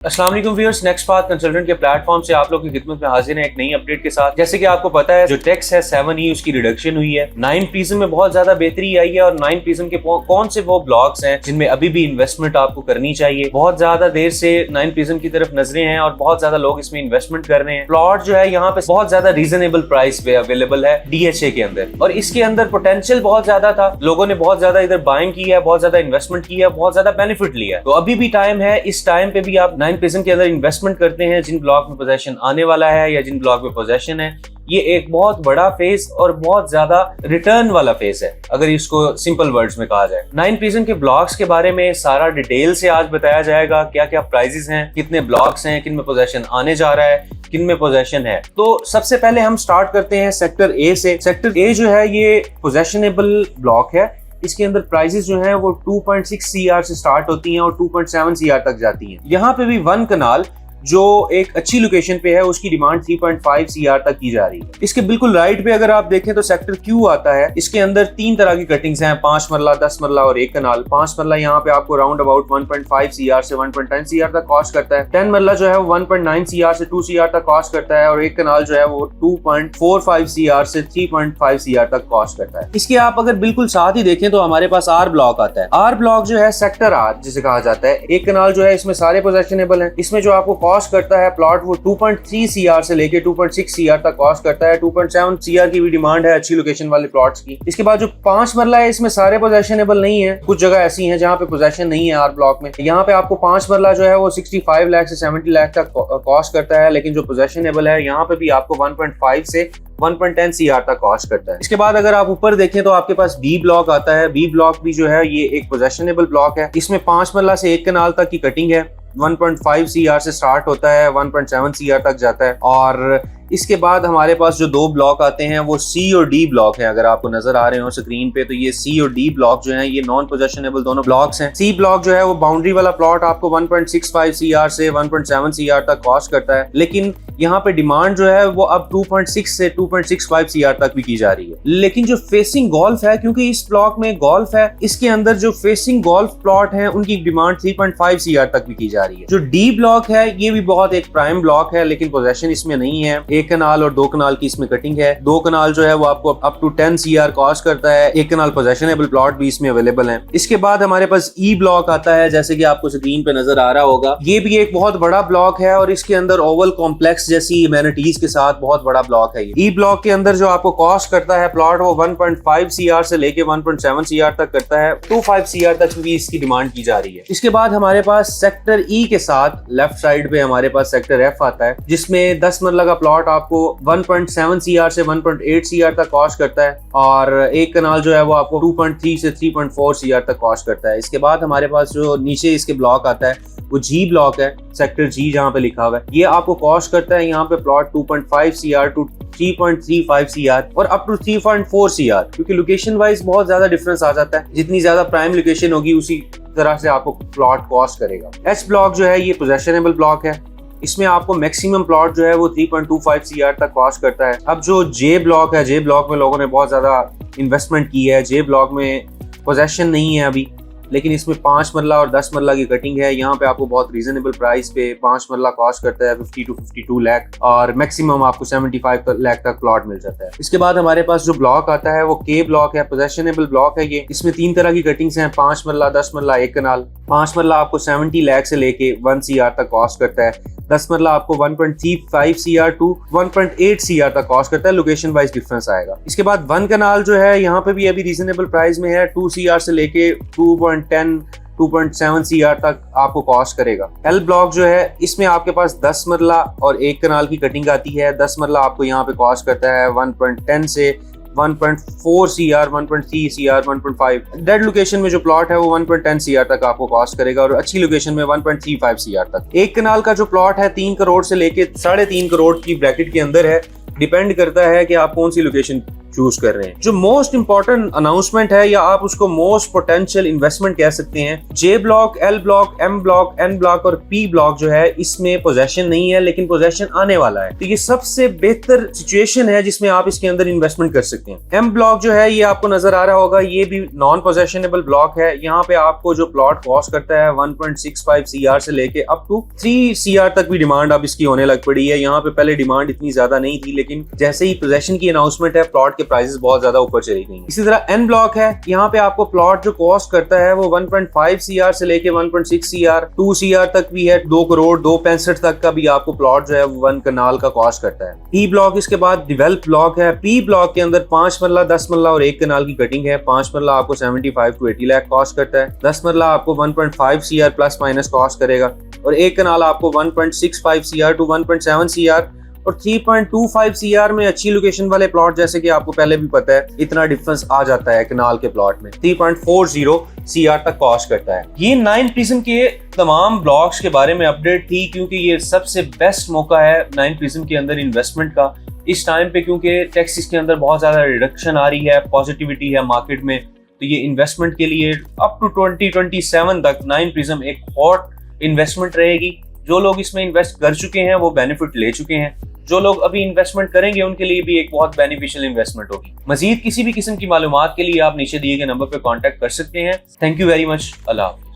अस्सलाम वालेकुम viewers, next path consultant के प्लेटफॉर्म से आप लोग की खिदमत में हाजिर हैं एक नई अपडेट के साथ। जैसे कि आपको पता है जो टैक्स है 7E उसकी रिडक्शन हुई है। 9 प्रिज्म में बहुत ज्यादा बेहतरी आई है और 9 प्रिज्म के कौन से वो ब्लॉक्स हैं जिनमें अभी भी इन्वेस्टमेंट आपको करनी चाहिए। बहुत ज्यादा देर से 9 प्रिज्म की तरफ नजरें हैं और बहुत ज्यादा लोग इसमें इन्वेस्टमेंट कर रहे हैं। प्लॉट जो है यहाँ पे बहुत ज्यादा रीजनेबल प्राइस पे अवेलेबल है DHA के अंदर, और इसके अंदर पोटेंशियल बहुत ज्यादा था। लोगों ने बहुत ज्यादा इधर बाइंग की है, बहुत ज्यादा इन्वेस्टमेंट की है, बहुत ज्यादा बेनिफिट लिया है। तो अभी भी टाइम है, इस टाइम पे भी आप 9 प्रिज्म के अंदर इन्वेस्टमेंट करते हैं। जिन ब्लॉक में पोजेशन आने वाला है या जिन ब्लॉक में पोजेशन है, ये एक बहुत बड़ा फेज और बहुत ज्यादा रिटर्न वाला फेज है, अगर इसको सिंपल वर्ड्स में कहा जाए। 9 प्रिज्म के ब्लॉक्स के बारे में सारा डिटेल से आज बताया जाएगा। क्या क्या प्राइजेस हैं, कितने ब्लॉक्स हैं, किन में पोजेशन आने जा रहा है, किन में पोजेशन है। तो सबसे पहले हम स्टार्ट करते हैं सेक्टर ए से। सेक्टर ए जो है ये पोजेशनेबल ब्लॉक है। इसके अंदर प्राइसेस जो हैं वो 2.6 CR से स्टार्ट होती हैं और 2.7 CR तक जाती हैं। यहाँ पे भी 1 कनाल जो एक अच्छी लोकेशन पे है उसकी डिमांड 3.5 CR तक की जा रही है। इसके बिल्कुल राइट पे अगर आप देखें तो सेक्टर क्यू आता है। इसके अंदर 3 तरह की कटिंग्स हैं, 5 मरला, 10 मरला और 1 कनाल। 5 मरला यहाँ पे आपको राउंड अबाउट 1.5 CR से 1.10 CR तक कॉस्ट करता है। 10 मरला जो है वो 1.9 CR से 2 CR तक कॉस्ट करता है और 1 कनाल जो है वो 2.45 CR से 3.5 CR तक कॉस्ट करता है। इसके आप अगर बिल्कुल साथ ही देखें तो हमारे पास आर ब्लॉक आता है। आर ब्लॉक जो है सेक्टर आर जिसे कहा जाता है। 1 कनाल जो है इसमें सारे पोजेशनेबल है। इसमें जो आपको कॉस्ट करता है प्लॉट वो 2.3 CR से लेके 2.6 CR तक कॉस्ट करता है। 2.7 CR की भी डिमांड है अच्छी लोकेशन वाले प्लॉट्स की। इसके बाद जो 5 मरला है इसमें सारे पोजेशनेबल नहीं है। कुछ जगह ऐसी हैं जहां पे पोजेशन नहीं है आर ब्लॉक में। यहाँ पे आपको 5 मरला जो है वो 65 लाख से 70 लाख तक कॉस्ट करता है, लेकिन जो पोजेशनेबल है यहाँ पे भी आपको 1.5 से 1.10 CR तक कॉस्ट करता है। इसके बाद अगर आप ऊपर देखें तो आपके पास बी ब्लॉक आता है। बी ब्लॉक भी जो है ये एक पोजेशनेबल ब्लॉक है। इसमें 5 मरला से 1 कनाल तक की कटिंग है। 1.5 CR से स्टार्ट होता है, 1.7 CR तक जाता है। और इसके बाद हमारे पास जो 2 ब्लॉक आते हैं वो C और D ब्लॉक है। अगर आपको नजर आ रहे हो स्क्रीन पे तो ये C और D ब्लॉक जो हैं ये नॉन पोजेशनेबल दोनों ब्लॉक्स हैं। C ब्लॉक जो है वो बाउंड्री वाला प्लॉट आपको 1.65 CR से 1.7 CR तक कॉस्ट करता है, लेकिन यहाँ पे डिमांड जो है वो अब 2.6 से 2.65 CR तक भी की जा रही है। लेकिन जो फेसिंग गोल्फ है, क्योंकि इस ब्लॉक में गोल्फ है, इसके अंदर जो फेसिंग गोल्फ प्लॉट है उनकी डिमांड 3.5 CR तक भी की जा रही है। जो D ब्लॉक है ये भी बहुत एक प्राइम ब्लॉक है, लेकिन पोजेशन इसमें नहीं है। 1 कनाल और 2 कनाल की इसमें कटिंग है। 2 कनाल जो है वो आपको अप टू 10 CR कॉस्ट करता है। 1 कनाल पोजेशनेबल प्लॉट भी इसमें अवेलेबल है। इसके बाद हमारे पास E ब्लॉक आता है, जैसे कि आपको स्क्रीन पे नजर आ रहा होगा। ये भी एक बहुत बड़ा ब्लॉक है और इसके अंदर ओवल कॉम्प्लेक्स जैसी एमेनिटीज के साथ बहुत बड़ा ब्लॉक है। E ब्लॉक के अंदर जो आपको कॉस्ट करता है प्लॉट वो 1.5 CR से लेके 1.7 CR तक करता है। 2.5 CR तक भी इसकी डिमांड की जा रही है। इसके बाद हमारे पास सेक्टर E के साथ लेफ्ट साइड पे हमारे पास सेक्टर F आता है, जिसमें 10 मरला का प्लॉट आपको 1.7 CR से 1.8 CR तक कॉस्ट करता है और 1 कनाल जो है वो आपको 2.3 से 3.4 CR तक कॉस्ट करता है। इसके बाद हमारे पास जो नीचे इसके ब्लॉक आता है वो G ब्लॉक है, सेक्टर G जहाँ पे लिखा हुआ है। ये आपको कॉस्ट करता है यहाँ पे प्लॉट 2.5 CR टू 3.35 CR और अप टू 3.4 CR, क्योंकि लोकेशन वाइज बहुत ज्यादा डिफरेंस आ जाता है। जितनी ज्यादा प्राइम लोकेशन होगी उसी तरह से आपको प्लॉट कॉस्ट करेगा। H ब्लॉक जो है ये पोजेशनेबल ब्लॉक है। इसमें आपको मैक्सिमम प्लॉट जो है वो 3.25 CR तक कॉस्ट करता है। अब जो J ब्लॉक है, J ब्लॉक में लोगों ने बहुत ज्यादा इन्वेस्टमेंट की है। J ब्लॉक में पोजेशन नहीं है अभी, लेकिन इसमें 5 मरला और 10 मरला की कटिंग है। यहाँ पे आपको बहुत रीजनेबल प्राइस पे 5 मरला कॉस्ट करता है 50 to 52 लाख और मैक्सिमम आपको 75 लाख तक प्लॉट मिल जाता है। इसके बाद हमारे पास जो ब्लॉक आता है वो K ब्लॉक है, पोजेशनेबल ब्लॉक है ये। इसमें 3 तरह की कटिंग्स हैं, 5 मरला, 10 मरला, 1 कनाल। 5 मरला आपको 70 लाख से लेके 1 CR तक कॉस्ट करता है। 10 मरला आपको 1.35 CR टू 1.8 CR तक कॉस्ट करता है। लोकेशन वाइज डिफरेंस आएगा। इसके बाद 1 कनाल जो है यहाँ पे भी अभी रीजनेबल प्राइस में है। 2 CR से लेके 2.10 2.7 CR तक आपको कॉस्ट करेगा। L ब्लॉक जो है इसमें आपके पास 10 मरला और 1 कनाल की कटिंग आती है। 10 मरला आपको यहाँ पे कॉस्ट करता है 1.10 से 1.4 CR, 1.3 CR, 1.5। डेड लोकेशन में जो प्लॉट है वो 1.10 CR तक आपको कॉस्ट करेगा और अच्छी लोकेशन में 1.35 CR तक। 1 कनाल का जो प्लॉट है 3 करोड़ से लेके 3.5 करोड़ की ब्रैकेट के अंदर है। डिपेंड करता है कि आप कौन सी लोकेशन चूज कर रहे हैं। जो मोस्ट इंपॉर्टेंट अनाउंसमेंट है या आप उसको मोस्ट पोटेंशियल इन्वेस्टमेंट कह सकते हैं, J block, L block, M block, N block और पी ब्लॉक जो है इसमें पोजेशन नहीं है, लेकिन पोजेशन आने वाला है। तो ये सबसे बेहतर सिचुएशन है जिसमें आप इसके अंदर इन्वेस्टमेंट कर सकते हैं। एम ब्लॉक जो है ये आपको नजर आ रहा होगा, ये भी नॉन पोजेशनेबल ब्लॉक है। यहाँ पे आपको जो प्लॉट कॉस्ट करता है 1.65 CR से लेके अप टू 3 CR तक भी डिमांड अब इसकी होने लग पड़ी है। यहाँ पे पहले डिमांड इतनी ज्यादा नहीं थी, लेकिन जैसे ही पोजेशन की अनाउंसमेंट है प्लॉट के प्राइसेस बहुत ज्यादा ऊपर चली गई हैं। इसी तरह एन ब्लॉक है, यहाँ पे आपको प्लॉट जो कॉस्ट करता है वो 1.5 CR से लेके 1.6 CR, 2 CR तक भी है, 2 करोड़ 265 तक का भी आपको प्लॉट जो है 1 कनाल का कॉस्ट करता है। पी ब्लॉक इसके बाद डेवलप ब्लॉक है। पी ब्लॉक के अंदर 5 मरला, 10 मरला और 1 कनाल की कटिंग है। 5 मरला आपको 75 to 80 लाख कॉस्ट करता है, 10 मरला आपको 1.5 CR प्लस माइनस कॉस्ट करेगा और 1 कनाल आपको 1.65 CR to 1.7 CR और 3.25 CR में अच्छी लोकेशन वाले प्लॉट, जैसे कि आपको पहले भी पता है इतना डिफरेंस आ जाता है कनाल के प्लॉट में, 3.40 CR तक कॉस्ट करता है। ये 9 प्रिज्म के तमाम ब्लॉक्स के बारे में अपडेट थी, क्योंकि ये सबसे बेस्ट मौका है 9 प्रिज्म के अंदर इन्वेस्टमेंट का इस टाइम पे, क्योंकि टैक्सेस के अंदर बहुत ज्यादा रिडक्शन आ रही है, पॉजिटिविटी है मार्केट में। तो ये इन्वेस्टमेंट के लिए अप टू 2027 तक 9 प्रिज्म एक हॉट इन्वेस्टमेंट रहेगी। जो लोग इसमें इन्वेस्ट कर चुके हैं वो बेनिफिट ले चुके हैं, जो लोग अभी इन्वेस्टमेंट करेंगे उनके लिए भी एक बहुत बेनिफिशियल इन्वेस्टमेंट होगी। मजीद किसी भी किस्म की मालूमात के लिए आप नीचे दिए गए नंबर पर कॉन्टैक्ट कर सकते हैं। Thank you very much. Allah.